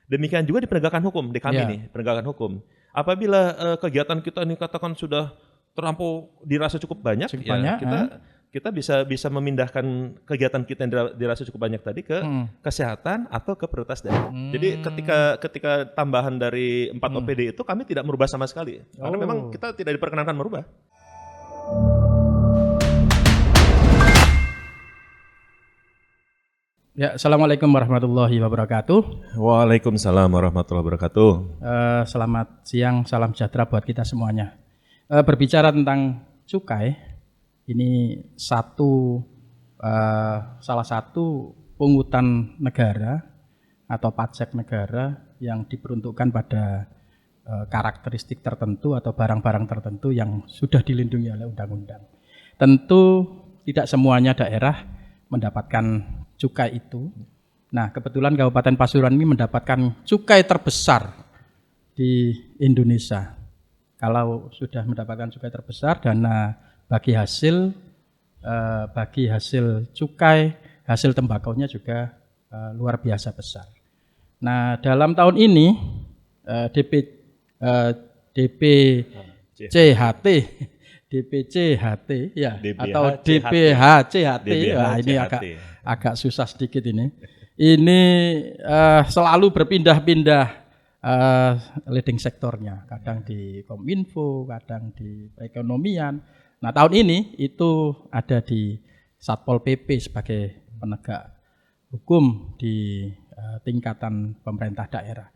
Demikian juga di penegakan hukum, di kami Ya. nih, penegakan hukum. Apabila kegiatan kita ini katakan sudah terlampau dirasa cukup banyak, Cukup ya banyak, kita bisa memindahkan kegiatan kita yang dirasa cukup banyak tadi ke kesehatan atau ke prioritas daerah. Jadi ketika tambahan dari 4 OPD itu kami tidak merubah sama sekali. Karena memang kita tidak diperkenankan merubah. Ya, Assalamualaikum warahmatullahi wabarakatuh. Waalaikumsalam warahmatullahi wabarakatuh. Selamat siang, salam sejahtera buat kita semuanya. Berbicara tentang cukai, ini salah satu pungutan negara atau pajak negara yang diperuntukkan pada karakteristik tertentu atau barang-barang tertentu yang sudah dilindungi oleh undang-undang. Tentu tidak semuanya daerah mendapatkan cukai itu. Nah, kebetulan Kabupaten Pasuruan ini mendapatkan cukai terbesar di Indonesia. Kalau sudah mendapatkan cukai terbesar, dana bagi hasil cukai, hasil tembakonya juga luar biasa besar. Nah, dalam tahun ini DPCHT ya atau DPHCHT. Wah, ini agak susah sedikit ini. Ini selalu berpindah-pindah leading sektornya, kadang di Kominfo, kadang di perekonomian. Nah, tahun ini itu ada di Satpol PP sebagai penegak hukum di tingkatan pemerintah daerah.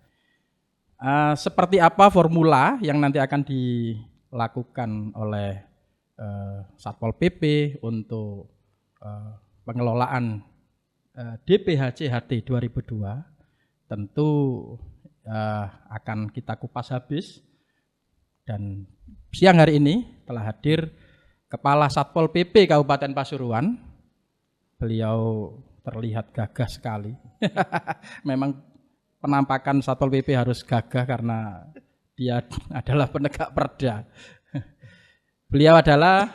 Seperti apa formula yang nanti akan dilakukan oleh Satpol PP untuk pengelolaan DPHCHT 2002 tentu akan kita kupas habis, dan siang hari ini telah hadir Kepala Satpol PP Kabupaten Pasuruan. Beliau terlihat gagah sekali. Memang penampakan Satpol PP harus gagah karena dia adalah penegak perda. Beliau adalah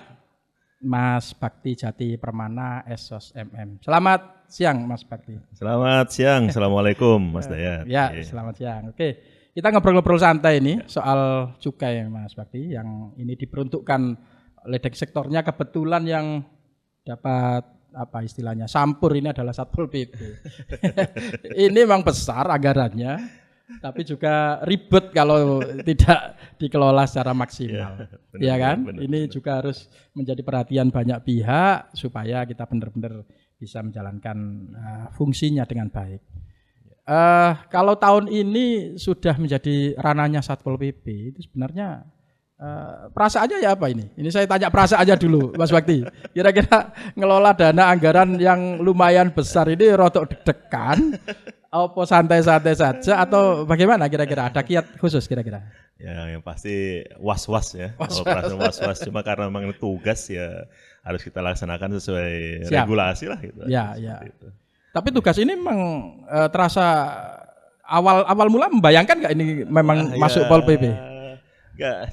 Mas Bakti Jati Permana, SOS MM. Selamat siang Mas Bakti. Selamat siang, Assalamualaikum Mas Dayat. Ya, selamat siang. Oke, kita ngobrol-ngobrol santai ini soal cukai Mas Bakti, yang ini diperuntukkan leading sektornya kebetulan yang dapat apa istilahnya sampur ini adalah Satpol PP. Ini memang besar anggarannya, tapi juga ribet kalau tidak dikelola secara maksimal. Ya kan? Ini juga harus menjadi perhatian banyak pihak supaya kita benar-benar bisa menjalankan fungsinya dengan baik. Kalau tahun ini sudah menjadi ranahnya Satpol PP, itu sebenarnya perasaannya ya apa ini? Ini saya tanya perasaan aja dulu, Mas Bakti. Kira-kira ngelola dana anggaran yang lumayan besar ini rotok deg-degan, apa santai-santai saja atau bagaimana kira-kira? Ada kiat khusus kira-kira? Ya, yang pasti was-was ya. Kalau perasaan was-was, cuma karena memang tugas ya harus kita laksanakan sesuai regulasi lah gitu. Ya. Itu. Tapi tugas ini memang terasa awal mula membayangkan nggak ini memang masuk Pol PP?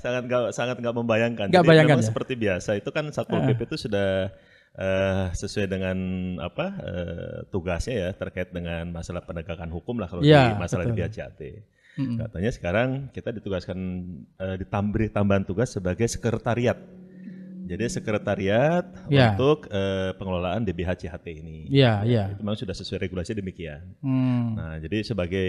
Sangat nggak membayangkan. Nggak Jadi bayangkan memang ya? seperti biasa itu kan Satpol PP itu sudah sesuai dengan tugasnya ya, terkait dengan masalah penegakan hukum lah kalau di masalah di DPHCHT. Katanya sekarang kita ditugaskan ditambah tambahan tugas sebagai sekretariat. Jadi sekretariat untuk pengelolaan DPHCHT ini. Itu memang sudah sesuai regulasi demikian. Nah, jadi sebagai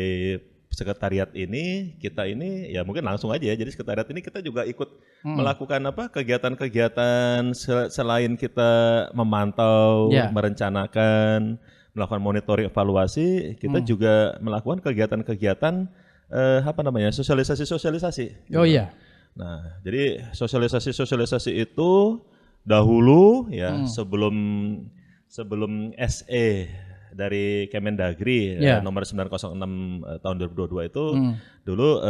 sekretariat ini, kita ini ya mungkin langsung aja ya. Jadi sekretariat ini kita juga ikut melakukan kegiatan-kegiatan selain kita memantau, merencanakan, melakukan monitoring evaluasi, kita juga melakukan kegiatan-kegiatan sosialisasi. Oh iya. Nah, jadi sosialisasi itu dahulu ya sebelum SE dari Kemendagri nomor 906 tahun 2022 itu dulu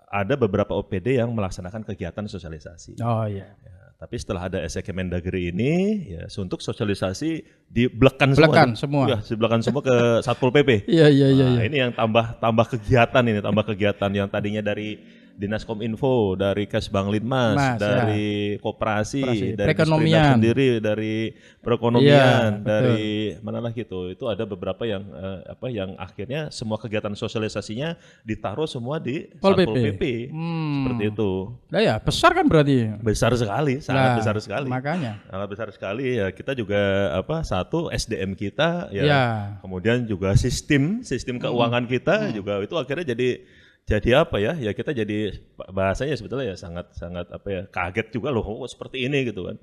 ada beberapa OPD yang melaksanakan kegiatan sosialisasi. Oh iya. Ya, tapi setelah ada SE Kemendagri ini ya untuk sosialisasi diblekan semua. Ya, diblekan semua ke Satpol PP. Iya. Ini yang tambah kegiatan yang tadinya dari Dinas Kominfo, dari Kesbang Linmas, dari koperasi, dari perekonomian sendiri, dari perekonomian, dari mana lah gitu. Itu ada beberapa yang yang akhirnya semua kegiatan sosialisasinya ditaruh semua di Satpol PP. Seperti itu. Nah ya, besar kan berarti? Besar sekali, sangat besar sekali. Makanya. Sangat besar sekali ya. Kita juga satu SDM kita ya. Kemudian juga sistem keuangan kita juga itu akhirnya jadi apa ya? Ya kita jadi bahasanya sebetulnya ya sangat kaget juga loh seperti ini gitu kan.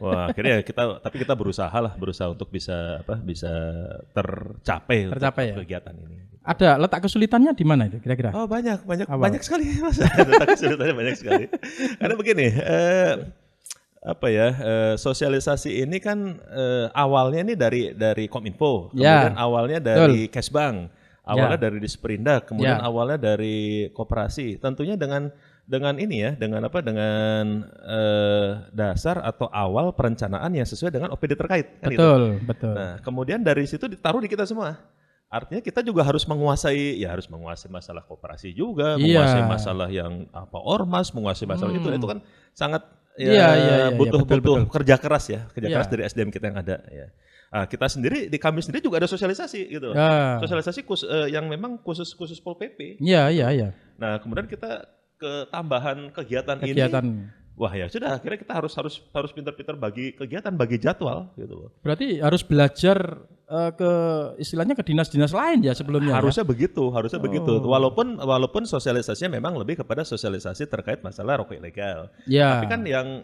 Wah, akhirnya kita berusaha untuk bisa tercapai ya? Kegiatan ini. Ada letak kesulitannya di mana itu kira-kira? Oh, banyak sekali Mas. Letak kesulitannya banyak sekali. Karena begini, sosialisasi ini kan awalnya ini dari Kominfo, kemudian awalnya dari Kesbang. Awalnya dari Disperindak, kemudian awalnya dari koperasi. Tentunya dengan dasar atau awal perencanaan yang sesuai dengan OPD terkait. Kan betul. Nah, kemudian dari situ ditaruh di kita semua. Artinya kita juga harus menguasai masalah koperasi juga, menguasai masalah yang ormas, menguasai masalah itu kan sangat butuh kerja keras dari SDM kita yang ada ya. Kita sendiri kami sendiri juga ada sosialisasi gitu. Sosialisasi yang memang khusus Pol PP. Iya. Nah, kemudian kita ketambahan kegiatan ini. Wah ya sudah, akhirnya kita harus pintar-pintar bagi kegiatan, bagi jadwal gitu. Berarti harus belajar istilahnya ke dinas-dinas lain ya sebelumnya. Harusnya begitu. Walaupun sosialisasinya memang lebih kepada sosialisasi terkait masalah rokok ilegal. Tapi kan yang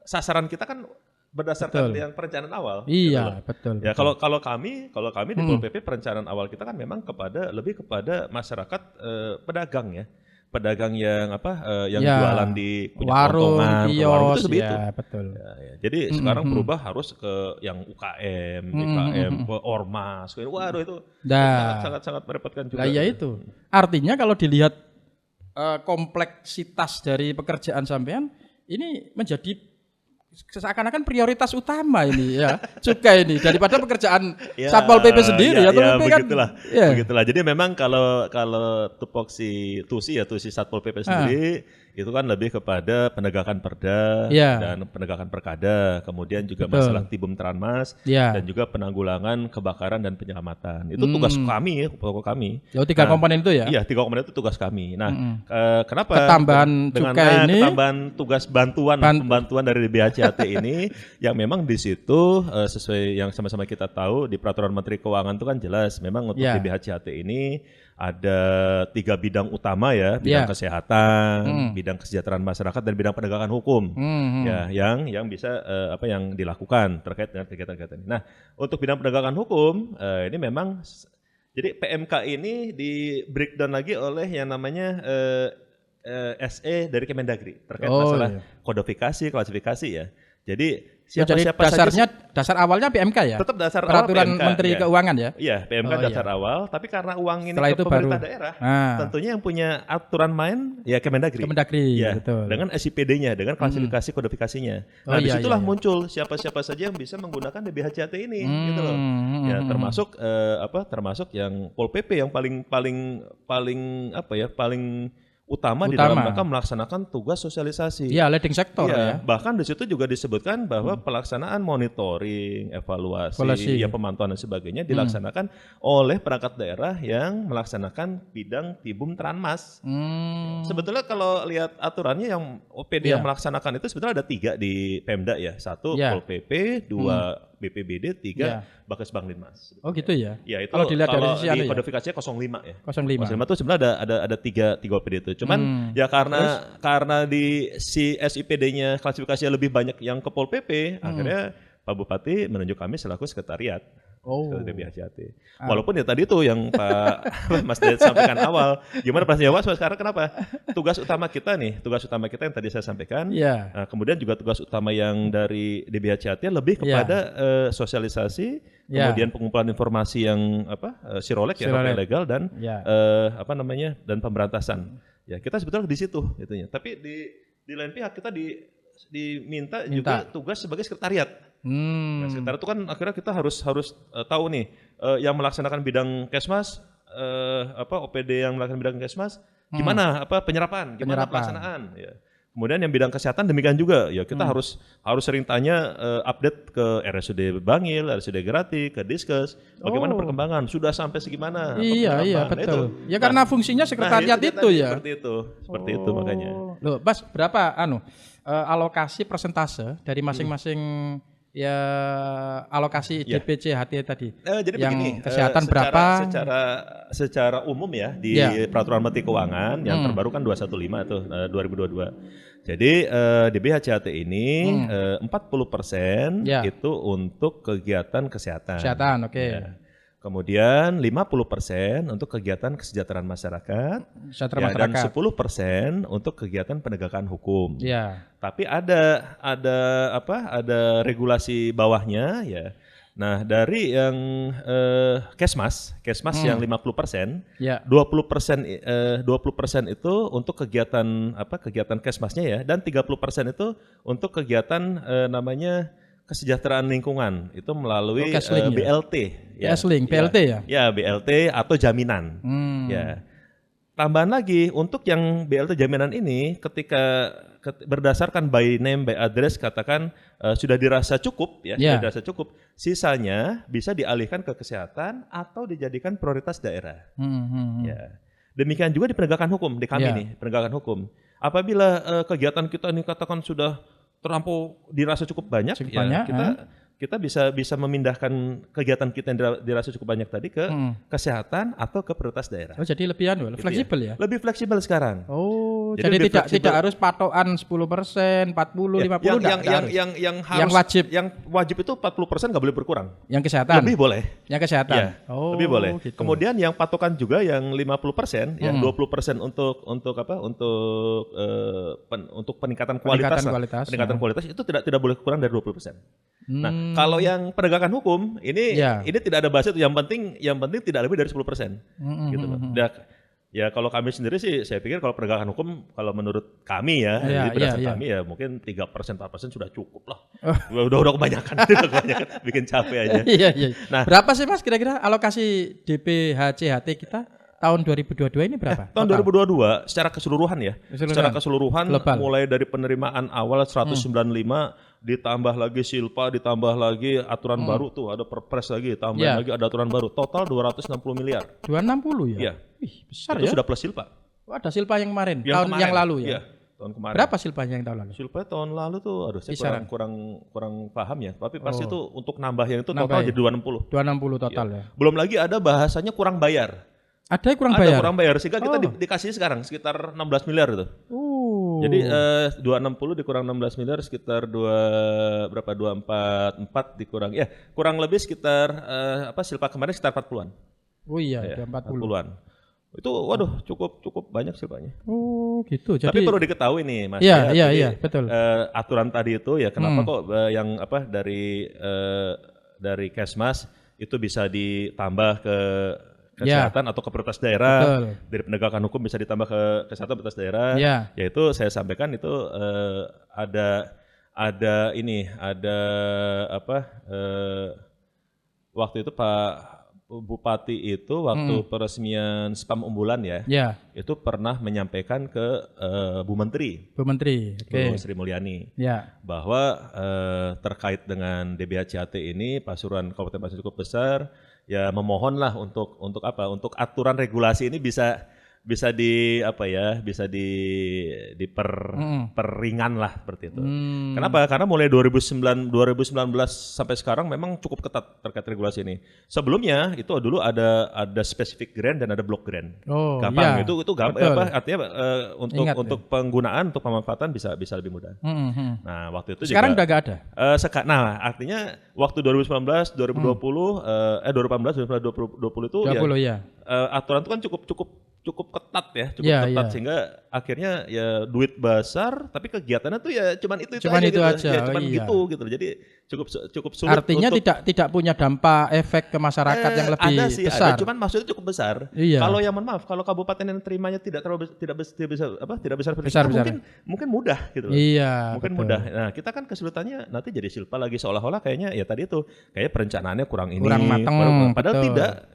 sasaran kita kan berdasarkan yang perencanaan awal. Iya, betul. Ya kalau kami di Pol PP perencanaan awal kita kan memang lebih kepada masyarakat pedagang ya. Pedagang yang jualan di warung, kios, itu begitu. Ya, betul. Ya. Jadi sekarang berubah harus ke yang UKM, BKM, ke ormas. Waduh itu sangat merepotkan juga. Nah, ya itu. Artinya kalau dilihat kompleksitas dari pekerjaan sampean ini menjadi seakan-akan prioritas utama ini ya, cukai ini daripada pekerjaan Satpol PP sendiri begitulah. Jadi memang kalau tupoksi Satpol PP sendiri itu kan lebih kepada penegakan perda dan penegakan perkada, kemudian juga masalah Tibum Tranmas dan juga penanggulangan kebakaran dan penyelamatan. Itu tugas kami, pokok kami. Tiga komponen itu ya? Iya, 3 komponen itu tugas kami. Nah, kenapa ketambahan cukai ini ketambahan tugas pembantuan dari DBHCAT ini yang memang di situ sesuai yang sama-sama kita tahu di Peraturan Menteri Keuangan itu kan jelas memang untuk DBHCAT ini ada 3 bidang utama ya, bidang kesehatan, bidang kesejahteraan masyarakat dan bidang penegakan hukum. Ya, yang bisa yang dilakukan terkait dengan kegiatan-kegiatan ini. Nah, untuk bidang penegakan hukum ini memang jadi PMK ini di breakdown lagi oleh yang namanya SE dari Kemendagri terkait masalah kodifikasi, klasifikasi ya. Jadi dasar awalnya PMK ya? Tetap dasar Peraturan awal PMK, Menteri Keuangan ya? Iya, PMK dasar awal, tapi karena uang ini setelah ke pemerintah daerah, tentunya yang punya aturan main ya Kemendagri. Ya, betul. Dengan SIPD-nya, dengan klasifikasi kodifikasinya. Nah, disitulah muncul siapa-siapa saja yang bisa menggunakan DBHCAT ini gitu loh. Ya, termasuk yang Pol PP yang paling utama di dalam mereka melaksanakan tugas sosialisasi. Iya, leading sektor ya. Bahkan di situ juga disebutkan bahwa pelaksanaan monitoring, evaluasi, pemantauan dan sebagainya dilaksanakan oleh perangkat daerah yang melaksanakan bidang Tibum Tranmas. Sebetulnya kalau lihat aturannya yang OPD yang melaksanakan itu sebetulnya ada 3 di Pemda ya. 1 Pol PP, 2 BPBD, 3 Bakesbang Linmas. Oh gitu ya? Ya itu kalau dilihat dari sisi di kodifikasinya 05 ya. 05 itu sebenarnya ada 3 OPD itu. Cuman ya karena di si SIPD-nya klasifikasinya lebih banyak yang ke Pol PP, akhirnya Pak Bupati menunjuk kami selaku sekretariat. DBHCAT. Walaupun ya tadi tuh yang Pak Mas Ded sampaikan awal, gimana Pak Jawa sekarang kenapa? Tugas utama kita yang tadi saya sampaikan, kemudian juga tugas utama yang dari DBHCAT lebih kepada sosialisasi, kemudian pengumpulan informasi yang sirolek ya, ilegal dan dan pemberantasan. Ya kita sebetulnya di situ itunya. Tapi di lain pihak kita diminta juga tugas sebagai sekretariat. Nah, sekretariat itu kan akhirnya kita harus tahu nih yang melaksanakan bidang Kesmas, OPD yang melaksanakan bidang Kesmas gimana penyerapan, gimana pelaksanaan ya. Kemudian yang bidang kesehatan demikian juga ya, kita harus sering tanya update ke RSUD Bangil, RSUD Grati, ke Diskes, bagaimana perkembangan, sudah sampai segimana. Iya betul. Ya karena fungsinya sekretariat itu ya. Seperti itu makanya. Loh, Bas, berapa alokasi persentase dari masing-masing ya alokasi DPC HT tadi? Jadi yang begini, kesehatan berapa? Secara umum ya di Peraturan Menteri Keuangan yang terbaru kan 215 tuh 2022. Jadi DBHCHT ini 40% itu untuk kegiatan kesehatan. Kesehatan, oke. Ya. Kemudian 50% untuk kegiatan kesejahteraan masyarakat, dan 10% untuk kegiatan penegakan hukum. Ya. Tapi ada regulasi bawahnya ya. Nah, dari yang Kesmas yang 50%, 20% itu untuk kegiatan Kesmasnya ya, dan 30% itu untuk kegiatan namanya kesejahteraan lingkungan, itu melalui BLT ya. BLT ya? Ya, BLT atau jaminan. Ya. Tambahan lagi untuk yang BLT jaminan ini ketika berdasarkan by name by address katakan sudah dirasa cukup ya, sudah dirasa cukup, sisanya bisa dialihkan ke kesehatan atau dijadikan prioritas daerah. Ya. Demikian juga di penegakan hukum, di kami nih, penegakan hukum. Apabila kegiatan kita ini katakan sudah terlampau dirasa cukup banyak, kita bisa memindahkan kegiatan kita yang dirasa cukup banyak tadi ke kesehatan atau ke prioritas daerah. Oh, jadi lebih fleksibel ya? Lebih fleksibel sekarang. Oh, jadi tidak harus patokan 10%, 40, 50 yang wajib itu 40% nggak boleh berkurang. Yang kesehatan. Lebih boleh. Yang kesehatan. Ya, lebih boleh. Gitu. Kemudian yang patokan juga yang 50%, yang 20% untuk peningkatan kualitas. Peningkatan kualitas itu tidak boleh kurang dari 20%. Nah, kalau yang penegakan hukum ini tidak ada bahasa itu, yang penting tidak lebih dari 10%. Gitu loh. Ya kalau kami sendiri sih saya pikir kalau penegakan hukum kalau menurut kami ya, kami ya mungkin 3%, 4% sudah cukup lah. Udah kebanyakan, bikin capek aja. Nah, berapa sih Mas kira-kira alokasi DPHCHT kita tahun 2022 ini berapa? Tahun 2022 secara keseluruhan ya. Secara keseluruhan mulai dari penerimaan awal 195 ditambah lagi silpa, ditambah lagi aturan baru tuh, ada perpres lagi, tambah lagi ada aturan baru. Total 260 miliar. 260 ya? Iya. Besar itu ya? Sudah plus silpa. Oh, ada silpa yang kemarin, yang lalu ya? Iya, tahun kemarin. Berapa silpanya yang tahun lalu? Silpa tahun lalu tuh saya kurang paham ya. Tapi pasti itu untuk nambah yang itu total jadi 260. 260 total ya. Belum lagi ada bahasanya kurang bayar. Ada kurang bayar sehingga kita dikasih sekarang sekitar 16 miliar itu. Jadi 260 dikurang 16 miliar sekitar 244 dikurang kurang lebih sekitar silpa kemarin sekitar 40-an. Oh iya, 40-an. Itu waduh cukup banyak silpanya. Oh, gitu. Jadi tapi perlu diketahui nih Mas. Iya, betul. Aturan tadi itu ya kenapa kok yang dari Kesmas itu bisa ditambah ke kesehatan atau ke prioritas daerah. Betul. Dari penegakan hukum bisa ditambah ke kesehatan prioritas daerah. Yaitu saya sampaikan itu waktu itu Pak Bupati itu waktu peresmian spam unggulan itu pernah menyampaikan ke Bu Menteri, Bu Sri Mulyani, bahwa terkait dengan DBHCHT ini Pasuruan Kabupaten Pasuruan cukup besar, ya memohonlah untuk aturan regulasi ini bisa diperingan lah seperti itu. Kenapa? Karena mulai 2019 sampai sekarang memang cukup ketat terkait regulasi ini. Sebelumnya itu dulu ada specific grant dan ada block grant. Gampang itu gampang artinya untuk penggunaan untuk pemanfaatan bisa lebih mudah. Nah, waktu itu sekarang udah enggak ada. Artinya waktu 2019, 2020 2018 itu aturan itu kan cukup ketat ya, ketat sehingga akhirnya ya duit besar tapi kegiatannya tuh ya cuman itu aja. Ya, cuman gitu. Jadi cukup sulit. Artinya tidak punya dampak efek ke masyarakat yang lebih besar. Cuman maksudnya cukup besar. Kalau yang maaf, kalau kabupaten yang terimanya tidak besar, mungkin mudah gitu. Mungkin betul. Mudah. Nah, kita kan kesulitannya nanti jadi silpa lagi seolah-olah kayaknya ya tadi itu kayak perencanaannya kurang matang. Padahal tidak.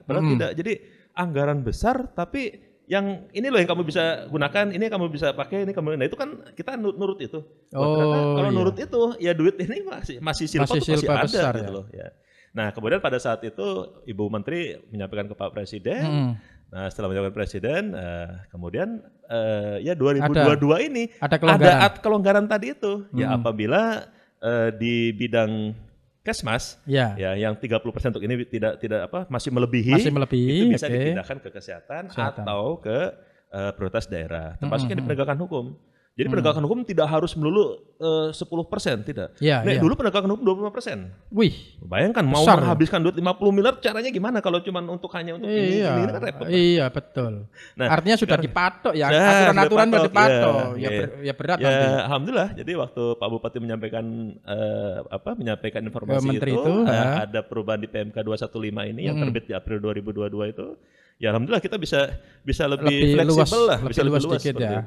Jadi anggaran besar tapi yang ini loh yang kamu bisa gunakan, ini kamu bisa pakai, ini kamu. Nah itu kan kita nurut itu. Kalau nurut itu ya duit ini masih silpa ada besar, gitu loh ya. Nah kemudian pada saat itu Ibu Menteri menyampaikan ke Pak Presiden. Nah setelah menyampaikan Presiden, kemudian ya 2022 ini ada kelonggaran tadi itu. Ya apabila di bidang Kesmas, ya yang 30% untuk ini tidak masih melebihi, itu bisa dipindahkan ke kesehatan atau ke prioritas daerah, termasuk di penegakan hukum. Jadi penegakan hukum tidak harus melulu 10%, tidak. Dulu penegakan hukum 25%. Wih, bayangkan mau menghabiskan duit 50 miliar, caranya gimana kalau cuma hanya untuk ini kan repot. Iya, betul. Nah, artinya sudah dipatok ya, aturan-aturan sudah dipatok. Ya berat nanti. Alhamdulillah. Jadi waktu Pak Bupati menyampaikan informasi Menteri itu ada perubahan di PMK 215 ini yang terbit di April 2022 itu, ya alhamdulillah kita bisa lebih fleksibel lah, bisa lebih luas sedikit ya.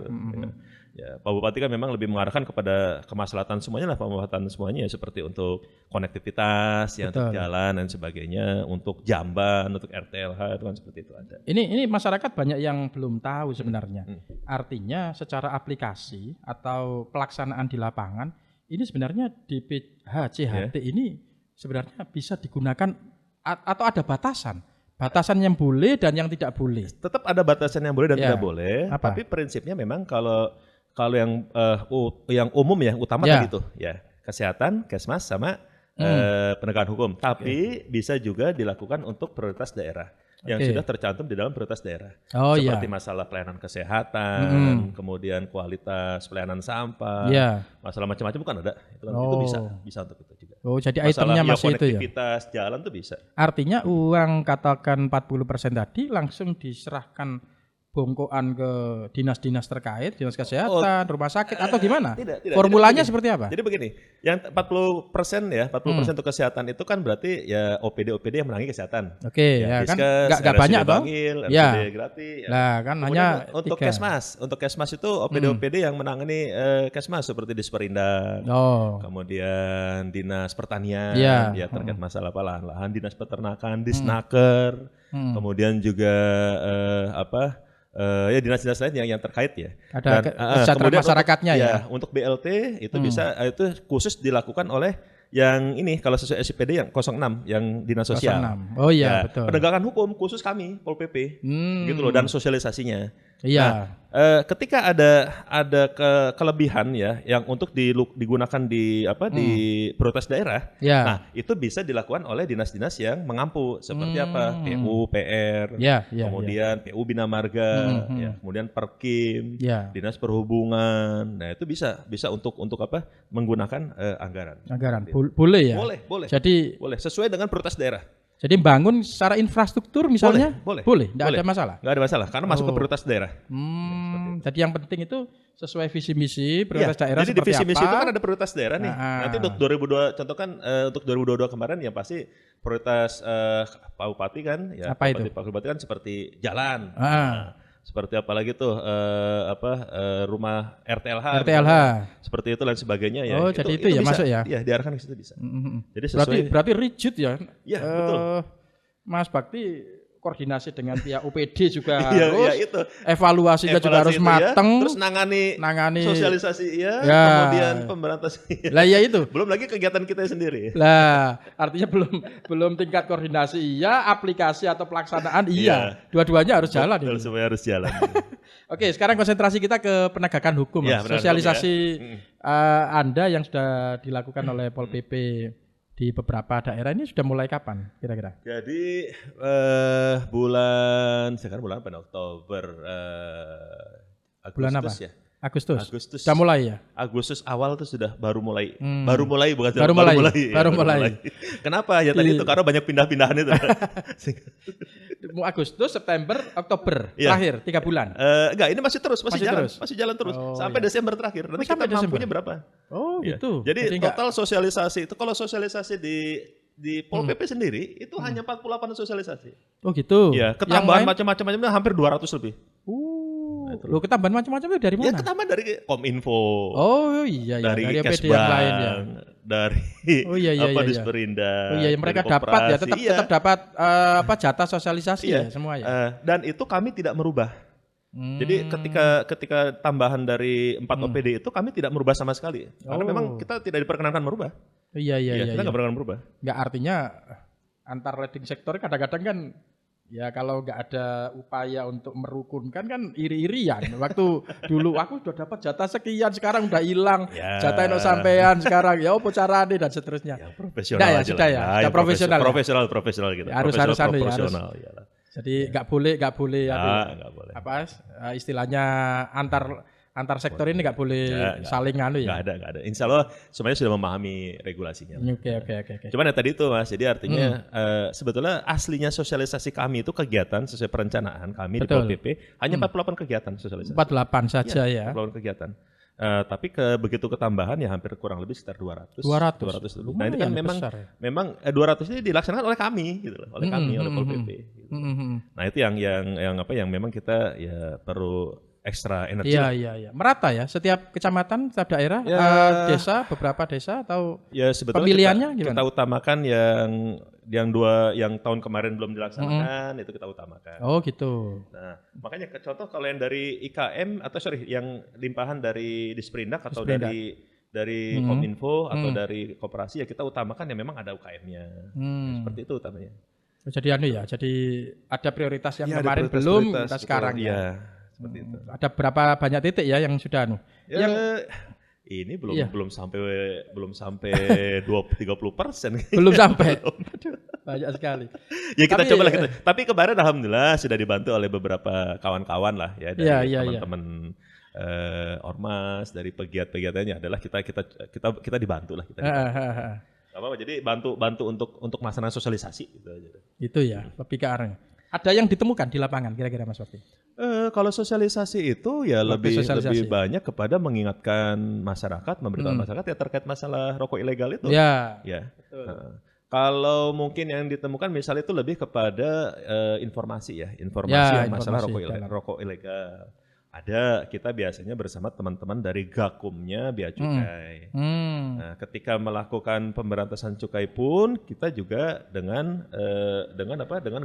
Ya, Pak Bupati kan memang lebih mengarahkan kepada kemaslahatan semuanya lah, pemanfaatan semuanya ya, seperti untuk konektivitas, ya, untuk jalan dan sebagainya, untuk jamban, untuk RTLH itu kan seperti itu ada. Ini masyarakat banyak yang belum tahu sebenarnya. Artinya secara aplikasi atau pelaksanaan di lapangan ini sebenarnya DPH CHT ini sebenarnya bisa digunakan atau ada batasan yang boleh dan yang tidak boleh. Tetap ada batasan yang boleh dan tidak boleh. Tapi prinsipnya memang kalau yang umum ya, utama tadi itu ya kesehatan, Kesmas sama penegakan hukum. Tapi bisa juga dilakukan untuk prioritas daerah yang sudah tercantum di dalam prioritas daerah. Seperti masalah pelayanan kesehatan, kemudian kualitas pelayanan sampah, masalah macam-macam kan ada. Itu bisa untuk itu juga. Jadi itemnya masih itu ya. Konektivitas jalan tuh bisa. Artinya uang katakan 40% tadi langsung diserahkan bongkoan ke dinas-dinas terkait, dinas kesehatan, rumah sakit atau gimana? Tidak. Formulanya seperti apa? Jadi begini, yang 40% ya, 40% untuk kesehatan itu kan berarti ya OPD yang menangani kesehatan. Ya kan enggak banyak toh? RSUD gratis. Lah kan hanya untuk 3. Untuk Kesmas itu OPD yang menangani Kesmas seperti Disperindak. Kemudian Dinas Pertanian ya terkait masalah lahan, Dinas Peternakan, Disnaker. Kemudian juga ya dinas-dinas lain yang terkait ya. Ada kesejahteraan masyarakatnya ya. Untuk BLT itu bisa itu khusus dilakukan oleh yang ini kalau sesuai SIPD yang 06 yang dinas sosial. 06. Oh iya betul. Penegakan hukum khusus kami Pol PP gitu loh, dan sosialisasinya. Iya. Ketika ada kelebihan ya yang untuk digunakan di prioritas daerah. Nah, itu bisa dilakukan oleh dinas-dinas yang mengampu seperti PU, PR, kemudian PU Bina Marga, kemudian Perkim, Dinas Perhubungan. Nah, itu bisa untuk menggunakan anggaran. Boleh ya? Boleh. Jadi boleh sesuai dengan prioritas daerah. Jadi bangun secara infrastruktur misalnya boleh, tidak ada masalah. Nggak ada masalah karena masuk ke prioritas daerah. Jadi yang penting itu sesuai visi misi prioritas daerah. Jadi di visi misi itu kan ada prioritas daerah nih. Nanti untuk 2022 contoh kan untuk 2022 kemarin yang pasti prioritas Pak Bupati kan ya. Apa itu? Pak Bupati kan seperti jalan. Seperti apa lagi tuh rumah RTLH seperti itu dan sebagainya ya. Jadi itu ya bisa, masuk ya. Iya, diarahkan ke situ bisa. Jadi sesuai berarti rigid ya. Iya, betul. Mas Bakti koordinasi dengan pihak UPD juga harus itu. Evaluasinya juga harus mateng. Terus nangani sosialisasi kemudian pemberantasan. Lah ya itu. Belum lagi kegiatan kita sendiri. Lah, artinya belum tingkat koordinasi aplikasi atau pelaksanaan dua-duanya harus jalan. Semuanya harus jalan. Oke, sekarang konsentrasi kita ke penegakan hukum. Sosialisasi Anda yang sudah dilakukan oleh Pol PP di beberapa daerah ini sudah mulai kapan kira-kira? Jadi sekarang bulan apa? Oktober, Agustus bulan apa? Ya. Agustus. Sudah mulai ya? Agustus awal tuh sudah baru mulai. Baru mulai. Kenapa? Ya tadi itu karena banyak pindah-pindahan itu. Agustus, September, Oktober terakhir 3 bulan. Enggak, ini masih jalan terus sampai Desember terakhir. Nanti kita mampunya berapa? Oh, gitu. Jadi total sosialisasi itu kalau sosialisasi di Pol PP sendiri itu hanya 48 sosialisasi. Oh, gitu. Ya, ketambahan macam-macamnya hampir 200 lebih. Lo ketambahan macam-macam itu dari mana? Ya ketambahan dari Kominfo. Oh iya, dari PD yang lain ya. Dari Disperindak. Oh iya, mereka dapat ya tetap dapat jatah sosialisasi ya semua ya. Dan itu kami tidak merubah. Jadi ketika tambahan dari 4 OPD itu kami tidak merubah sama sekali. Karena memang kita tidak diperkenankan merubah. Iya. Kita nggak berkenaan merubah. Nggak, artinya antar leading sektor kadang-kadang kan ya kalau nggak ada upaya untuk merukunkan kan iri-irian. Waktu dulu aku sudah dapat jatah sekian, sekarang udah hilang. Ya. Jatah yang sampean sekarang ya apa carane dan seterusnya. Yang profesional aja sudah ya. Sudah profesional. Profesional gitu. Ya, harus proporsional. Jadi nggak boleh nggak boleh. Apa istilahnya antar sektor ini nggak boleh saling anu ya. Nggak ada. Insya Allah semuanya sudah memahami regulasinya. Oke. Cuman ya tadi itu Mas, jadi artinya sebetulnya aslinya sosialisasi kami itu kegiatan sesuai perencanaan kami. Betul. Di POPP hanya 48 kegiatan sosialisasi. 48 saja ya. 48 kegiatan. Tapi begitu ketambahan ya hampir kurang lebih sekitar 200 lebih. Nah ini kan memang 200 ini dilaksanakan oleh kami gitu loh, oleh Pol PP. Gitu. Nah itu yang memang kita ya perlu ekstra energi. Iya. Merata ya setiap kecamatan, setiap daerah, desa, beberapa desa atau ya sebetulnya pemilihannya gimana? Kita utamakan yang tahun kemarin belum dilaksanakan itu kita utamakan. Oh gitu. Nah, makanya contoh kalau yang dari IKM yang limpahan dari Disperindak atau dari Kominfo atau dari koperasi ya kita utamakan yang memang ada UKM-nya. Seperti itu utamanya. Jadi jadi ada prioritas yang kemarin belum, kita sekarang ya. Seperti itu. Ada berapa banyak titik ya yang sudah ini belum sampai 20-30%. Belum sampai. Banyak sekali. Ya kita coba lah kita. Tapi kemarin alhamdulillah sudah dibantu oleh beberapa kawan-kawan lah ya dari teman-teman ormas, dari pegiat-pegiatannya adalah kita dibantu lah kita. Apa jadi bantu untuk melaksanakan sosialisasi gitu aja. Itu ya, lebih ke arahnya. Ada yang ditemukan di lapangan kira-kira Mas Bakti? Kalau sosialisasi itu ya lebih banyak kepada mengingatkan masyarakat, memberitahu masyarakat ya terkait masalah rokok ilegal itu. Ya. Betul. Kalau mungkin yang ditemukan misalnya itu lebih kepada informasi masalah rokok ilegal. Ada, kita biasanya bersama teman-teman dari Gakumnya Bea Cukai. Nah, ketika melakukan pemberantasan cukai pun kita juga dengan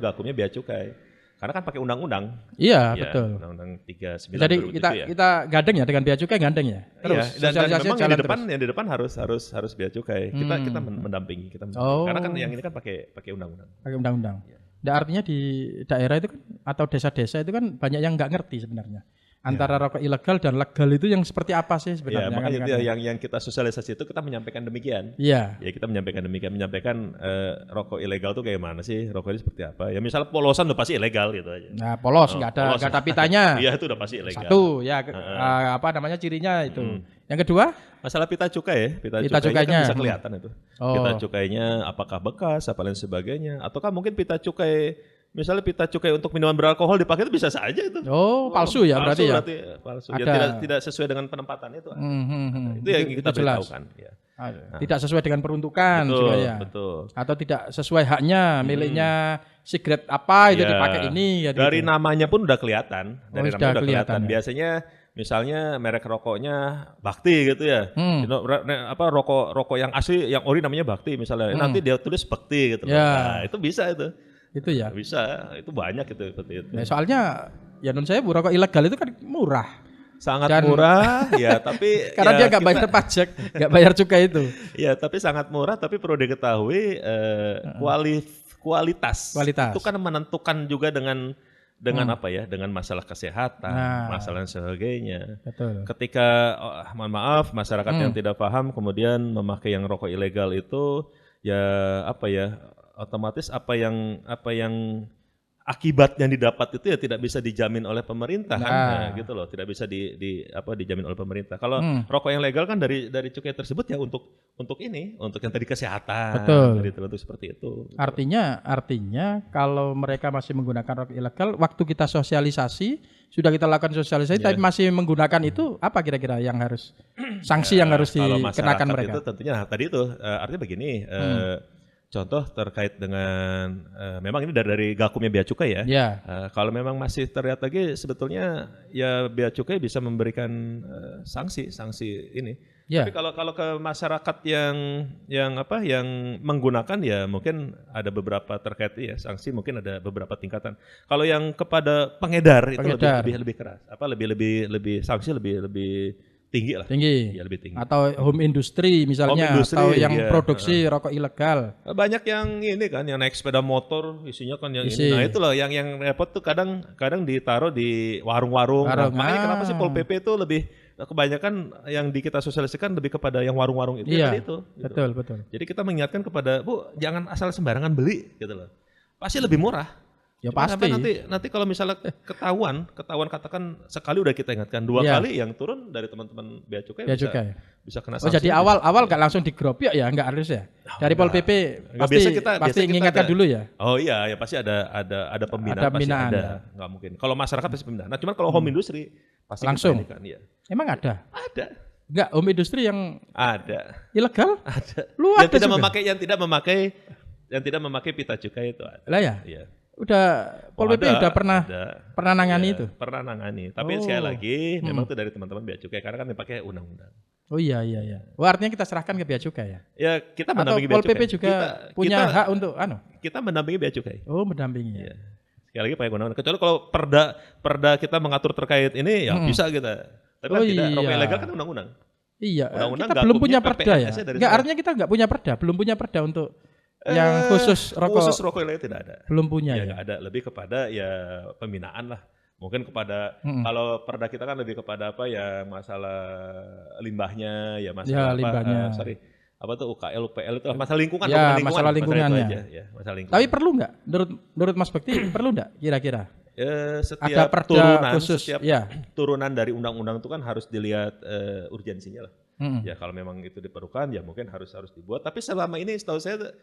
Gakumnya Bea Cukai. Karena kan pakai undang-undang. Iya, betul. Undang-undang 39. Jadi kita gandeng ya dengan Bea Cukai gandeng ya. Terus dan memang yang di depan harus Bea Cukai. Kita mendampingi, karena kan yang ini kan pakai undang-undang. Pakai undang-undang. Nah, artinya di daerah itu kan atau desa-desa itu kan banyak yang nggak ngerti sebenarnya. Antara rokok ilegal dan legal itu yang seperti apa sih sebenarnya? Ya, makanya yang kita sosialisasi itu kita menyampaikan demikian. Iya. Ya kita menyampaikan rokok ilegal itu kayak mana sih, rokok ini seperti apa? Ya misalnya polosan udah pasti ilegal gitu aja. Nah polos nggak ada pitanya. Iya itu udah pasti ilegal. Satu ya cirinya itu. Yang kedua? Masalah pita cukai ya, pita cukainya kan bisa kelihatan itu. Pita cukainya apakah bekas, apa lain sebagainya, ataukah mungkin pita cukai misalnya pita cukai untuk minuman beralkohol dipakai itu bisa saja itu. Palsu ya berarti ya. Palsu. Ya, tidak sesuai dengan penempatan itu. Itu yang kita beritahukan. Ya. Tidak sesuai dengan peruntukan juga ya. Betul. Atau tidak sesuai haknya, miliknya sigaret apa itu dipakai ini. Ya, dari namanya pun udah kelihatan. Dari namanya udah kelihatan. Ya. Biasanya misalnya merek rokoknya Bakti gitu ya. Rokok yang asli, yang ori namanya Bakti misalnya. Nanti dia tulis Bakti gitu. Nah, itu bisa itu. Itu ya. Bisa, itu banyak itu seperti itu. Nah, soalnya ya menurut saya rokok ilegal itu kan murah. Sangat murah ya, tapi karena dia nggak bayar pajak, nggak bayar cukai itu. Ya, tapi sangat murah, tapi perlu diketahui kualitas. Itu kan menentukan juga dengan apa ya, dengan masalah kesehatan, masalah dan sebagainya. Betul. Ketika mohon maaf masyarakat yang tidak paham kemudian memakai yang rokok ilegal itu ya otomatis apa yang akibat yang didapat itu ya tidak bisa dijamin oleh pemerintah kan, gitu loh, tidak bisa dijamin oleh pemerintah. Kalau rokok yang legal kan dari cukai tersebut ya untuk yang tadi kesehatan. Betul. Gitu, untuk seperti itu. Artinya kalau mereka masih menggunakan rokok ilegal, waktu kita sosialisasi sudah kita lakukan sosialisasi, tapi masih menggunakan itu apa kira-kira yang harus sanksi yang harus dikenakan mereka? Itu tentunya tadi itu artinya begini. contoh terkait dengan memang ini dari Gakumnya Bea Cukai ya. Ya. Kalau memang masih terlihat lagi sebetulnya ya Bea Cukai bisa memberikan sanksi ini. Ya. Tapi kalau ke masyarakat yang menggunakan ya mungkin ada beberapa terkait ya sanksi mungkin ada beberapa tingkatan. Kalau yang kepada pengedar itu lebih keras. Lebih sanksi lebih tinggi lah. Tinggi. Ya, lebih tinggi. Atau home industry misalnya, atau yang produksi rokok ilegal. Banyak yang ini kan, yang naik sepeda motor isinya kan yang ini. Nah itulah yang repot tuh kadang ditaruh di warung-warung. Nah, makanya kenapa sih Pol PP itu lebih kebanyakan yang kita sosialisasikan lebih kepada yang warung-warung itu. Iya, gitu. Betul. Jadi kita mengingatkan kepada Bu, jangan asal sembarangan beli gitu loh. Pasti lebih murah. Ya pasti. Nanti kalau misalnya ketahuan katakan sekali udah kita ingatkan, 2 kali yang turun dari teman-teman Bea Cukai bisa kena sanksi. Jadi awal nggak langsung digerobyok ya, nggak harus ya. Dari Pol PP pasti mengingatkan dulu ya. Oh iya, ya pasti ada pembinaan. Pasti ada. Nggak mungkin. Kalau masyarakat pasti pembinaan. Nah, cuman kalau home industry pasti langsung. Ya. Emang ada? Ada. Enggak, home industry yang ada. Ilegal? Ada. Lu yang ada tidak memakai pita cukai itu ada. Lah ya? Iya. Udah Pol PP udah pernah nangani itu. Pernah nangani. Tapi sekali lagi memang itu dari teman-teman Bea Cukai karena kan dipakai undang-undang. Oh iya. Wah, artinya kita serahkan ke Bea Cukai ya? Ya, kita mendampingi Bea Cukai. Atau Pol PP juga punya hak untuk Kita mendampingi Bea Cukai. Oh, mendampingi ya. Sekali lagi pakai undang-undang. Kecuali kalau perda kita mengatur terkait ini ya bisa kita. Tapi kan tidak, rokok ilegal kan undang-undang. Iya, kita belum punya perda ya. Enggak, artinya kita enggak punya perda, belum punya perda untuk yang khusus rokok ilegal tidak ada. Belum punya ya. Enggak ada, lebih kepada ya pembinaan lah. Mungkin kepada kalau perda kita kan lebih kepada masalah limbahnya, ya masalah limbahnya. Apa tuh UKL, UPL itu masalah lingkungan. Ya, masalah lingkungannya. Masalah lingkungan. Tapi perlu nggak? Menurut Mas Bekti perlu nggak kira-kira? Setiap ada perda turunan, khusus, turunan dari undang-undang itu kan harus dilihat urgensinya lah. Ya kalau memang itu diperlukan ya mungkin harus dibuat. Tapi selama ini setahu saya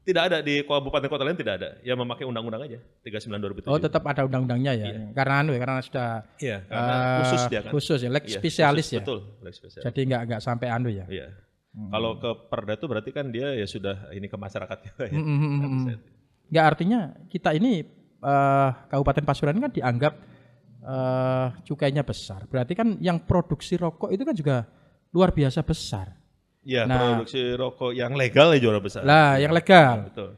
tidak ada di kabupaten kota lain, tidak ada yang memakai undang-undang aja 39/2007. Oh, tetap ada undang-undangnya ya. Iya. Karena sudah karena khusus dia kan. Khusus ya, spesialis ya. Betul, spesialis. Jadi enggak sampai ya. Iya. Kalau ke perda itu berarti kan dia ya sudah ini ke masyarakat juga ya. Enggak, artinya kita ini Kabupaten Pasuruan kan dianggap cukainya besar. Berarti kan yang produksi rokok itu kan juga luar biasa besar. Ya, produksi rokok yang legal ya juara besar. Lah, yang legal. Betul.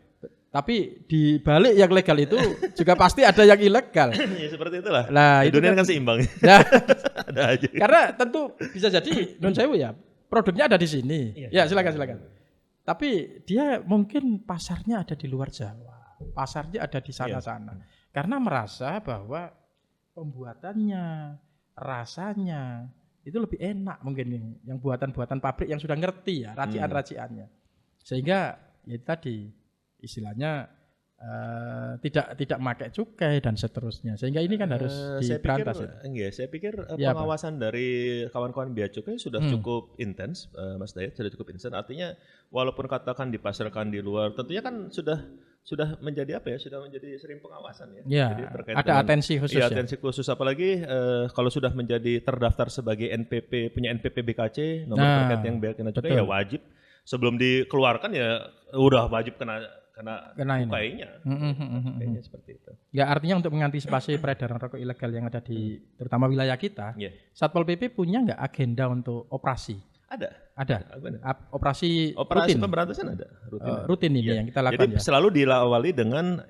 Tapi di balik yang legal itu juga pasti ada yang ilegal. Ya seperti itulah. Nah, dunia kan seimbang. Nah, ada aja. Karena tentu bisa jadi non sewu ya, produknya ada di sini. Ya, silakan. Tapi dia mungkin pasarnya ada di luar Jawa. Pasarnya ada di sana-sana. Karena merasa bahwa pembuatannya, rasanya itu lebih enak mungkin yang buatan-buatan pabrik yang sudah ngerti ya racian-raciannya, sehingga ya tadi istilahnya tidak pakai cukai dan seterusnya, sehingga ini kan harus diberantas. Saya pikir pengawasan dari kawan-kawan Bea Cukai sudah cukup intens, Mas Dayat, sudah cukup intens. Artinya walaupun katakan dipasarkan di luar, tentunya kan sudah menjadi sudah menjadi sering pengawasan ya. Jadi ada atensi khusus. Ya, atensi khusus, apalagi kalau sudah menjadi terdaftar sebagai NPP, punya NPP BKC, nomor terkait yang bea kena cukai ya wajib sebelum dikeluarkan ya udah wajib kena cukainya. Kayaknya seperti itu. Ya, artinya untuk mengantisipasi peredaran rokok ilegal yang ada di terutama wilayah kita, Satpol PP punya nggak agenda untuk operasi? Ada. Operasi rutin. Pemberantasan ada. Rutin ini yang kita lakukan. Jadi selalu diawali dengan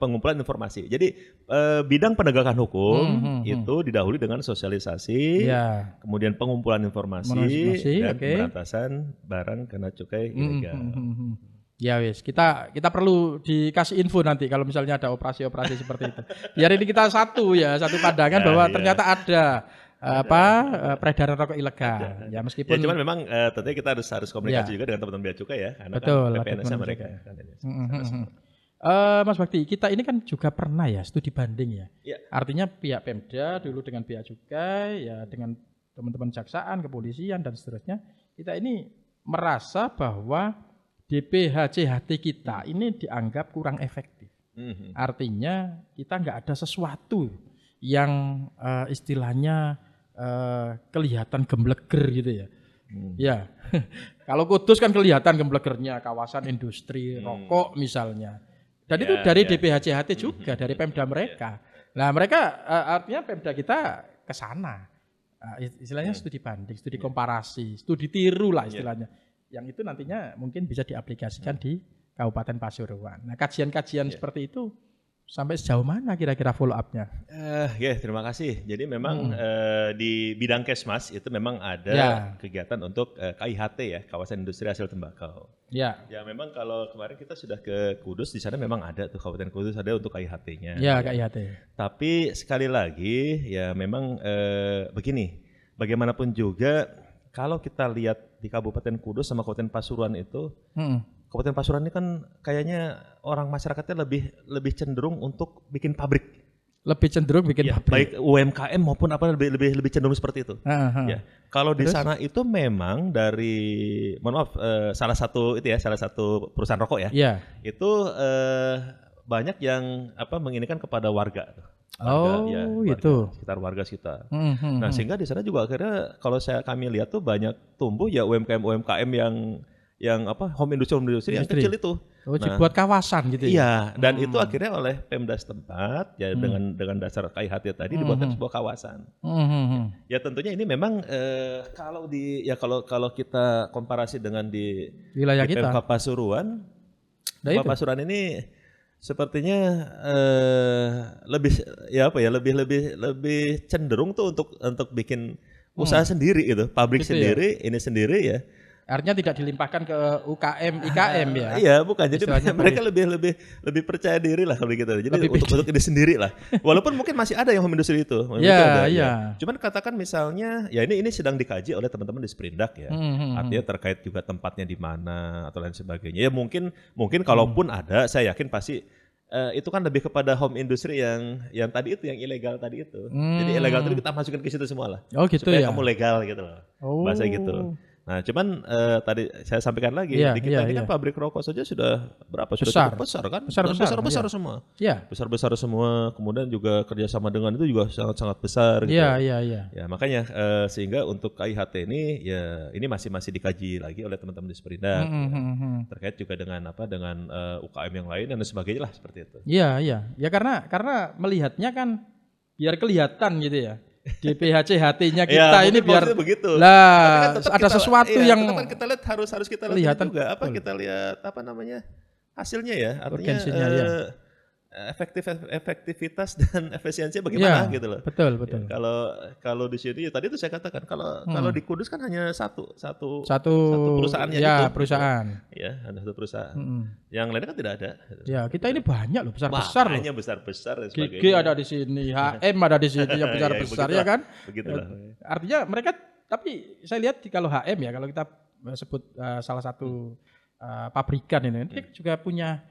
pengumpulan informasi. Jadi bidang penegakan hukum itu didahului dengan sosialisasi, kemudian pengumpulan informasi dan pemberantasan barang kena cukai ilegal. Ya wis, kita perlu dikasih info nanti kalau misalnya ada operasi-operasi seperti itu. Biar ini kita satu pandangan bahwa ternyata ada peredaran rokok ilegal. Ya meskipun cuman memang tentunya kita harus komunikasi juga dengan teman-teman Bea Cukai ya, karena betul, kan PPNS-nya mereka. Mas Bakti, kita ini kan juga pernah ya studi banding ya. Artinya pihak Pemda dulu dengan Bea Cukai ya dengan teman-teman jaksaan, kepolisian dan seterusnya. Kita ini merasa bahwa DPHCHT kita ini dianggap kurang efektif. Artinya kita nggak ada sesuatu yang istilahnya kelihatan gembleger gitu ya. Ya. Kalau Kudus kan kelihatan gemblegernya kawasan industri rokok misalnya. Dan itu dari DPHCHT juga, dari Pemda mereka. Nah, mereka artinya Pemda kita ke sana. Istilahnya studi banding, studi komparasi, studi tiru lah istilahnya. Yang itu nantinya mungkin bisa diaplikasikan di Kabupaten Pasuruan. Nah, kajian-kajian seperti itu sampai sejauh mana kira-kira follow up-nya? Terima kasih. Jadi memang di bidang Kesmas itu memang ada kegiatan untuk KIHT ya, kawasan industri hasil tembakau. Ya memang kalau kemarin kita sudah ke Kudus, di sana memang ada tuh Kabupaten Kudus ada untuk KIHT-nya. Ya, KIHT. Tapi sekali lagi ya memang begini, bagaimanapun juga kalau kita lihat di Kabupaten Kudus sama Kabupaten Pasuruan itu, Kabupaten Pasuruan ini kan kayaknya orang masyarakatnya lebih cenderung untuk bikin pabrik. Lebih cenderung bikin pabrik. Baik UMKM maupun apa lebih cenderung seperti itu. Ya. Kalau di sana itu memang dari salah satu perusahaan rokok ya. Itu banyak yang menginikan kepada warga. Sekitar warga sekitar. Nah, sehingga di sana juga akhirnya kalau kami lihat tuh banyak tumbuh ya UMKM yang home industry yang kecil itu. Buat kawasan gitu ya. Iya, dan itu akhirnya oleh Pemda setempat ya dengan dasar KIHT tadi dibuatkan sebuah kawasan. Ya tentunya ini memang kalau kita komparasi dengan di wilayah kita Pemkab Pasuruan, Pasuruan ini sepertinya lebih cenderung tuh untuk bikin usaha sendiri gitu, pabrik gitu sendiri, ini sendiri ya. Artinya tidak dilimpahkan ke UKM, IKM ya? Iya, bukan. Jadi mereka lebih percaya diri lah kalau gitu. Jadi untuk ini sendiri lah. Walaupun mungkin masih ada yang home industry itu. Iya. Cuman katakan misalnya, ya ini sedang dikaji oleh teman-teman di Sprindak ya. Artinya terkait juga tempatnya di mana atau lain sebagainya. Ya mungkin kalaupun ada, saya yakin pasti itu kan lebih kepada home industry yang tadi itu, yang ilegal tadi itu. Jadi ilegal itu kita masukin ke situ semua lah. Oh gitu supaya ya. Kamu legal gitu loh. Bahasa gitu. Nah, cuman tadi saya sampaikan lagi di kita ini kan pabrik rokok saja sudah berapa? Sudah cukup besar kan? Besar semua. Iya. Besar semua. Kemudian juga kerjasama dengan itu juga sangat besar. Gitu. Iya. Ya makanya sehingga untuk KIHT ini ya ini masih dikaji lagi oleh teman-teman di Sprindak terkait juga dengan UKM yang lain dan sebagainya lah seperti itu. Iya. Ya karena melihatnya kan biar kelihatan gitu ya. Di PHCHT-nya kita ini biar begitu. Lah ada sesuatu yang kita lihat harus kita lihat juga kita lihat hasilnya ya, artinya efektivitas dan efisiensinya bagaimana gitu loh. Betul. Ya, kalau di sini tadi itu saya katakan kalau di Kudus kan hanya satu perusahaannya ya, itu. Perusahaan. Ya, ada satu perusahaan. Yang lainnya kan tidak ada. Ya, kita ini banyak loh, besar-besar loh. Banyak besar-besar dan sebagainya. GG ada di sini, HM ada di sini yang besar-besar ya kan? Begitulah. Artinya mereka, tapi saya lihat kalau HM ya, kalau kita sebut salah satu pabrikan ini juga punya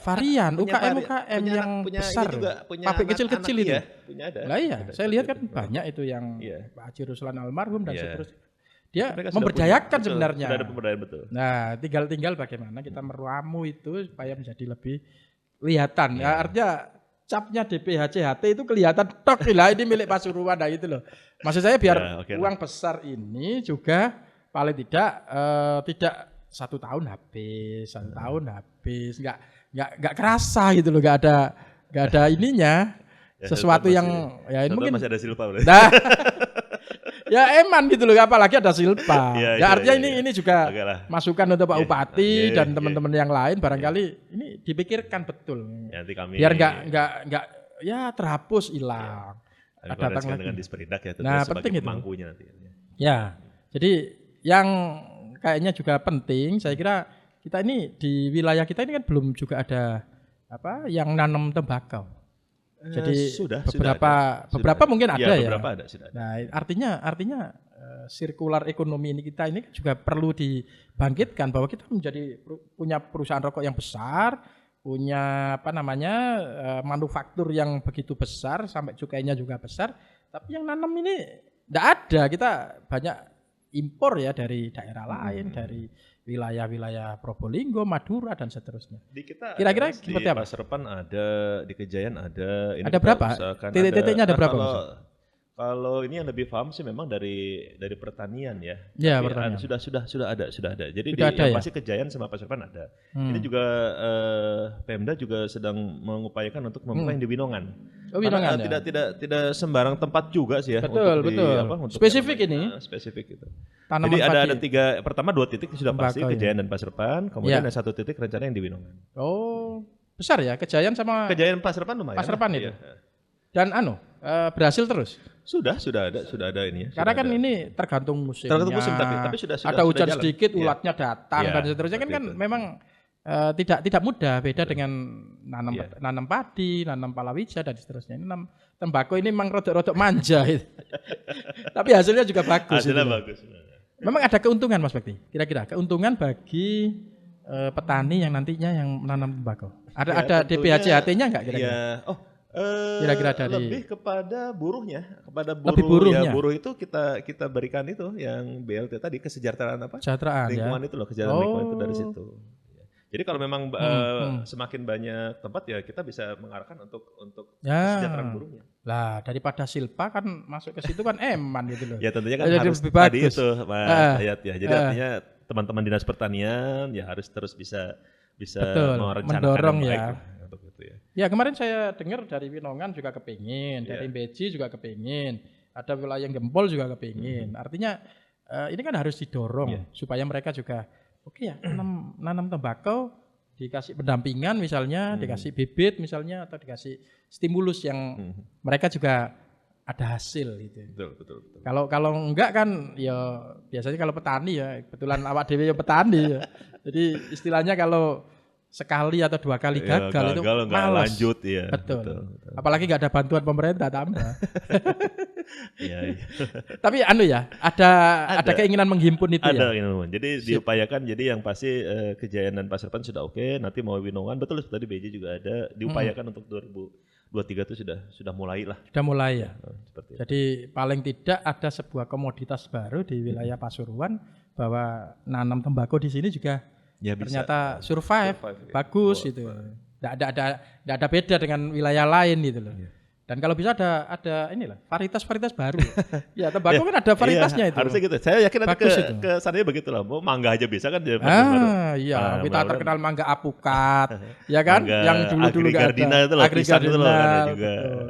varian UKM yang besar, pabrik kecil-kecil itu. Lah iya, saya lihat kan banyak itu yang Pak Haji Ruslan almarhum dan seterusnya. Dia memberdayakan sebenarnya. Sudah ada pemberdayaan betul. Nah, tinggal bagaimana kita meramu itu supaya menjadi lebih kelihatan. Ya, artinya capnya DPHCHT itu kelihatan tok lah ini milik Pasuruan nah gitu loh. Maksud saya biar uang besar ini juga paling tidak 1 tahun habis, nggak kerasa gitu loh, nggak ada ininya sesuatu yang ya mungkin masih ada silpa. Nah, ya eman gitu loh, apalagi ada silpa. Artinya ini juga masukan untuk Pak Bupati dan teman-teman yang lain barangkali ini dipikirkan betul. Biar nggak ya terhapus hilang. Datang lagi dengan Disperindak ya, nah, penting itu. Pemangkunya nanti. Ya, jadi yang kayaknya juga penting, saya kira kita ini di wilayah kita ini kan belum juga ada yang nanam tembakau. Jadi beberapa mungkin ada ya. Sudah ada. Nah, artinya sirkular ekonomi ini kita ini juga perlu dibangkitkan bahwa kita punya perusahaan rokok yang besar, punya manufaktur yang begitu besar sampai cukainya juga besar, tapi yang nanam ini enggak ada. Kita banyak impor ya dari daerah lain, dari wilayah-wilayah Probolinggo, Madura dan seterusnya. Di kita kira-kira seperti apa? Di Pasar Repan ada, di Kejayan ada. Ini ada berapa? Titik-titiknya ada berapa? Kalau ini yang lebih paham sih memang dari pertanian ya. Ya, Tapi pertanian. Sudah ada. Jadi Sudah ada yang ya? pasti Kejayaan sama Pasuruan ada. Ini juga Pemda juga sedang mengupayakan untuk membuka yang di Winongan. Oh, Winongan Karena ya? tidak sembarang tempat juga sih ya. Betul, untuk betul. untuk Spesifik yang ini. spesifik itu. Tanaman Jadi ada padi. pertama 2 titik sudah pasti Tembakau, ya. Kejayaan dan Pasuruan. Kemudian Ya. ada 1 titik rencana yang di Winongan. Oh, besar ya Kejayaan sama Kejayaan Pasuruan lumayan. Pasuruan lah. itu. Iya. Dan berhasil terus. Sudah ada ini ya. Karena sudah kan ada. ini tergantung musim. Tergantung musim, tapi sudah ada hujan jalan. sedikit, Iya. ulatnya datang Iya, dan seterusnya kan seperti itu. memang tidak mudah. Beda dengan nanam padi, nanam palawija dan seterusnya. Ini nanam tembakau ini memang rodok-rodok manja. Gitu. Tapi hasilnya juga bagus. Hasilnya gitu. bagus. Memang ada keuntungan Mas Bekti. Kira-kira keuntungan bagi petani yang nantinya yang menanam tembakau. Ada tentunya, DPHCHT-nya enggak kira-kira? Ya, Kira-kira dari lebih kepada buruhnya, Lebih buruhnya. Ya, buruh itu kita berikan itu yang BLT tadi kesejahteraan apa? Kesejahteraan Lingkungan ya. itu loh, kesejahteraan lingkungan itu dari situ. Jadi kalau memang semakin banyak tempat ya kita bisa mengarahkan untuk Ya. kesejahteraan buruhnya. Lah daripada silpa kan masuk ke situ kan eman gitu loh. Ya tentunya kan Jadi harus lebih tadi bagus. itu Mas Hayat ya. Jadi artinya teman-teman dinas pertanian ya harus terus bisa Betul, merencanakan mendorong yang baik ya. lah untuk itu ya. Ya kemarin saya dengar dari Winongan juga kepingin, Iya. dari Beji juga kepingin, ada wilayah Gempol juga kepingin. Artinya ini kan harus didorong supaya mereka juga oke ya nanam tembakau, dikasih pendampingan misalnya, dikasih bibit misalnya atau dikasih stimulus yang mereka juga ada hasil gitu. Betul. Kalau enggak kan ya biasanya kalau petani ya kebetulan awak dhewe ya petani ya. Jadi istilahnya kalau sekali atau 2 kali Ya, gagal itu nggak malas. lanjut ya. Betul. Apalagi nggak ada bantuan pemerintah tambah. Iya. Tapi ada keinginan menghimpun itu Ada ya. Winongan. Jadi diupayakan jadi yang pasti Kejayaan dan Pasuruan sudah oke, nanti mau Winongan betul tadi BJ juga ada diupayakan untuk 2023 itu sudah mulai lah. Sudah mulai ya. Seperti itu. Jadi paling tidak ada sebuah komoditas baru di wilayah Pasuruan bahwa nanam tembakau di sini juga Ya, bisa. ternyata survive ya. bagus gitu. Tidak ada beda dengan wilayah lain gitu loh. Dan kalau bisa ada inilah varietas baru. Ya tembakau kan ada varietasnya itu. Harusnya gitu. Saya yakin nanti Bagus itu. ke sananya begitu lah. Mau mangga aja bisa kan dia Iya, kita terkenal mangga apukat, ya kan? Mangga Yang dulu nggak Agrigardina ada. itu loh, pisang itu loh, ada juga. betul.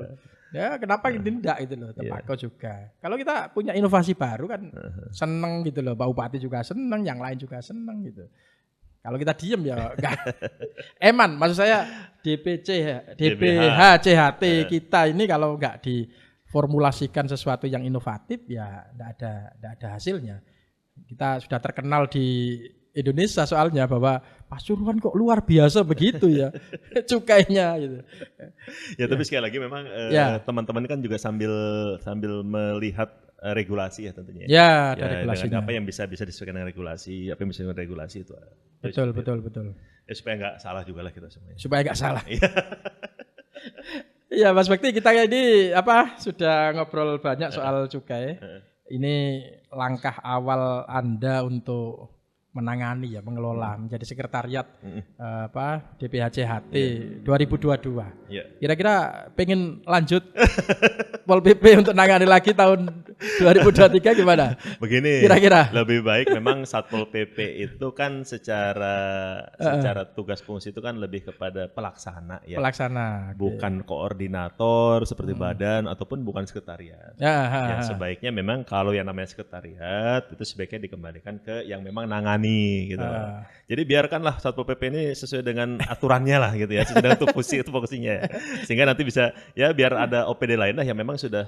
Ya, kenapa tidak itu loh, tembakau juga. Kalau kita punya inovasi baru kan seneng gitu loh, Pak Bupati juga seneng, yang lain juga seneng gitu. Kalau kita diem ya enggak. Eman, maksud saya DPH CHT kita ini kalau enggak diformulasikan sesuatu yang inovatif ya enggak ada hasilnya. Kita sudah terkenal di Indonesia soalnya bahwa Pasuruan kok luar biasa begitu ya cukainya gitu. Ya tapi sekali lagi memang teman-teman kan juga sambil melihat regulasi ya tentunya. Ya, ada regulasinya. Dengan apa yang bisa disesuaikan dengan regulasi, apa yang bisa dengan regulasi itu. Betul. Ya supaya nggak salah juga lah kita semuanya. Supaya nggak salah. Iya Mas Bekti, kita ini sudah ngobrol banyak soal cukai. Ini langkah awal Anda untuk menangani ya, mengelola menjadi sekretariat DPHCHT 2022. Kira-kira pengen lanjut Pol PP untuk nangani lagi tahun 2023 gimana? Begini, kira-kira lebih baik memang Satpol PP itu kan secara tugas fungsi itu kan lebih kepada pelaksana ya. Pelaksana. Bukan koordinator seperti badan ataupun bukan sekretariat. Ya, sebaiknya memang kalau yang namanya sekretariat itu sebaiknya dikembalikan ke yang memang nangani gitu. Jadi biarkanlah Satpol PP ini sesuai dengan aturannya lah gitu ya, sesuai dengan tupoksinya ya. Sehingga nanti bisa ya biar ada OPD lain lah yang memang sudah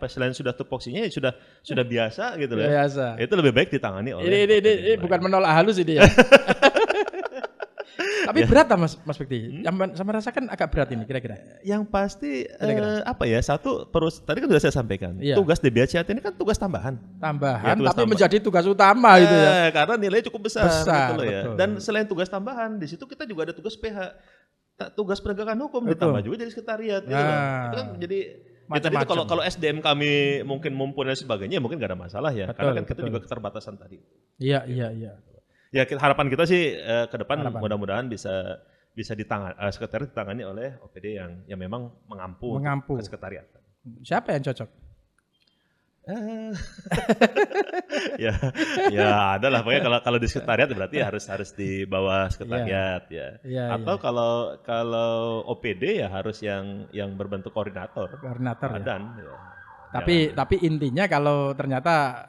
selain sudah tupoksinya ya sudah biasa gitu loh. Biasa. Itu lebih baik ditangani oleh ini bukan menolak halus ini ya. Tapi berat lah Mas Bekti. Yang sama rasakan agak berat ini kira-kira. Yang pasti tadi kan sudah saya sampaikan. Tugas DPHCHT ini kan tugas tambahan. Tapi menjadi tugas utama gitu ya. Karena nilainya cukup besar gitu loh ya. Betul. Dan selain tugas tambahan, di situ kita juga ada tugas PH. Tugas penegakan hukum ditambah juga jadi sekretariat gitu loh. Itu kan jadi tadi itu kalau SDM kami mungkin mumpuni dan sebagainya mungkin gak ada masalah ya. Karena kan kita juga keterbatasan tadi. Iya. Ya harapan kita sih ke depan mudah-mudahan bisa sekretariat ditangani oleh OPD yang memang mengampu. Sekretariat. Siapa yang cocok? ya ada lah, pokoknya kalau di sekretariat berarti harus di bawah sekretariat atau kalau OPD ya harus yang berbentuk koordinator dan tapi intinya kalau ternyata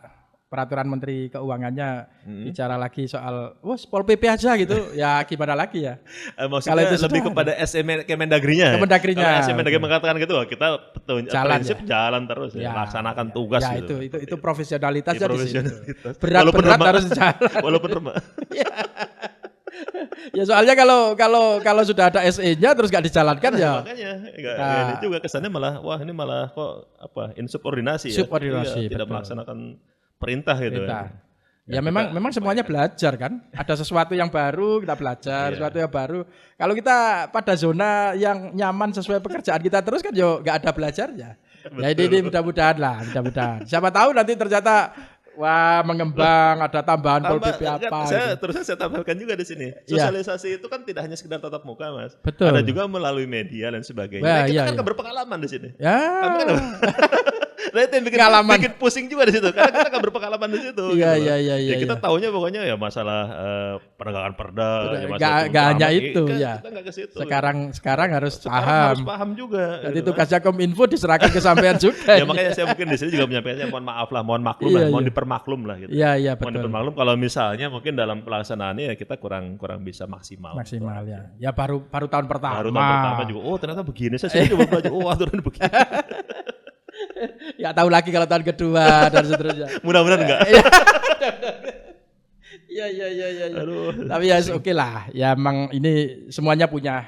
peraturan Menteri Keuangannya bicara lagi soal Pol PP aja gitu, ya gimana lagi ya? Maksudnya itu lebih kepada Kemendagrinya. Kalau Kemendagri mengatakan gitu, kita prinsip jalan terus laksanakan tugas. Ya gitu. Itu profesionalitasnya di situ. Berat harus jalan. Walaupun remah. Ya soalnya kalau sudah ada SE-nya terus nggak dijalankan ya. Makanya ini juga kesannya malah kok insubordinasi ya. Tidak melaksanakan perintah gitu. Ya memang semuanya belajar kan. Ada sesuatu yang baru kita belajar, sesuatu yang baru. Kalau kita pada zona yang nyaman sesuai pekerjaan kita terus kan yo nggak ada belajarnya. Ya ini mudah-mudahan. Siapa tahu nanti ternyata mengembang, ada tambahan Pol PP apa. Saya tambahkan juga di sini. Sosialisasi itu kan tidak hanya sekedar tatap muka, Mas. Betul. Ada juga melalui media dan sebagainya. Kita kan berpengalaman di sini. Ya. Kami kan nah itu yang bikin pusing juga di situ karena kita kan berpengalaman di situ. Iya. Kita tahunya pokoknya ya masalah penegakan perda. Gak hanya itu ya. Kita nggak ke situ. Sekarang harus paham. Harus paham juga. Jadi tugasnya Kominfo diserahkan ke sampean juga. Ya makanya saya mungkin di sini juga menyampaikan mohon maaf lah, mohon maklum lah, mohon dipermaklum lah gitu. Iya betul. Mohon dipermaklum kalau misalnya mungkin dalam pelaksanaannya ya kita kurang bisa maksimal. Maksimal ya. Ya baru tahun pertama. Baru tahun pertama juga. Ternyata begini. Saya coba belajar. Aturan begini. Ya tahu lagi kalau tahun kedua dan seterusnya. Mudah-mudahan enggak. Iya. Tapi ya oke lah. Ya emang ini semuanya punya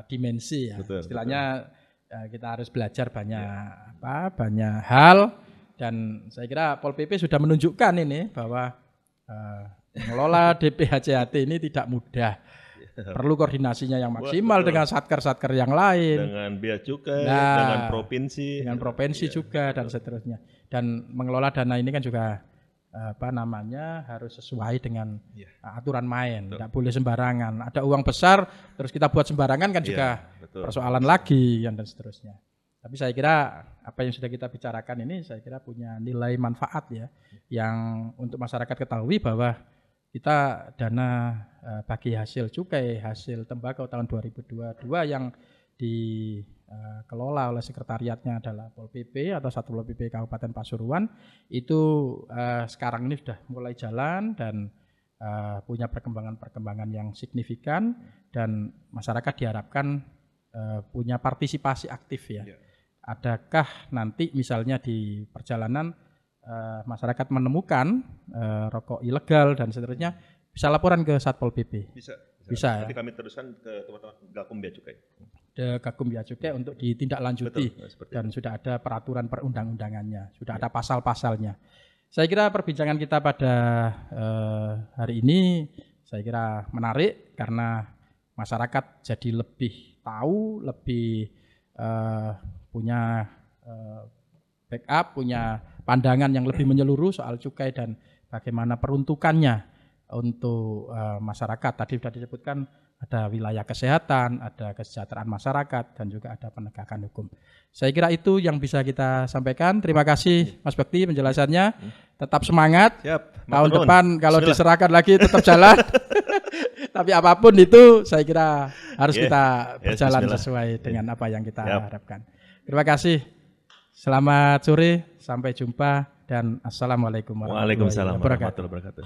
dimensi ya. Betul, istilahnya kita harus belajar banyak hal dan saya kira Pol PP sudah menunjukkan ini bahwa mengelola DPHJAT ini tidak mudah. Perlu koordinasinya yang maksimal dengan satker-satker yang lain, dengan bea cukai, dengan provinsi juga dan seterusnya. Dan mengelola dana ini kan juga harus sesuai dengan aturan main, tidak boleh sembarangan. Ada uang besar terus kita buat sembarangan kan juga persoalan lagi dan seterusnya. Tapi saya kira apa yang sudah kita bicarakan ini saya kira punya nilai manfaat ya, yang untuk masyarakat ketahui bahwa kita dana bagi hasil cukai, hasil tembakau tahun 2022 yang dikelola oleh sekretariatnya adalah Pol PP atau Satpol PP Kabupaten Pasuruan itu sekarang ini sudah mulai jalan dan punya perkembangan yang signifikan dan masyarakat diharapkan punya partisipasi aktif ya. Adakah nanti misalnya di perjalanan masyarakat menemukan rokok ilegal dan seterusnya bisa laporan ke Satpol PP. Bisa ya. Nanti kami teruskan ke teman-teman Gakum Bea Cukai. Gakum Bea Cukai untuk ditindaklanjuti. Dan sudah ada peraturan perundang-undangannya, sudah ada pasal-pasalnya. Saya kira perbincangan kita pada hari ini saya kira menarik karena masyarakat jadi lebih tahu, lebih punya backup, punya pandangan yang lebih menyeluruh soal cukai dan bagaimana peruntukannya untuk masyarakat. Tadi sudah disebutkan ada wilayah kesehatan, ada kesejahteraan masyarakat, dan juga ada penegakan hukum. Saya kira itu yang bisa kita sampaikan. Terima kasih Mas Bekti penjelasannya. Tetap semangat. Siap. Tahun depan kalau diserahkan lagi tetap jalan. Tapi apapun itu saya kira harus kita berjalan sesuai dengan apa yang kita harapkan. Terima kasih. Selamat sore, sampai jumpa dan assalamualaikum warahmatullahi wabarakatuh.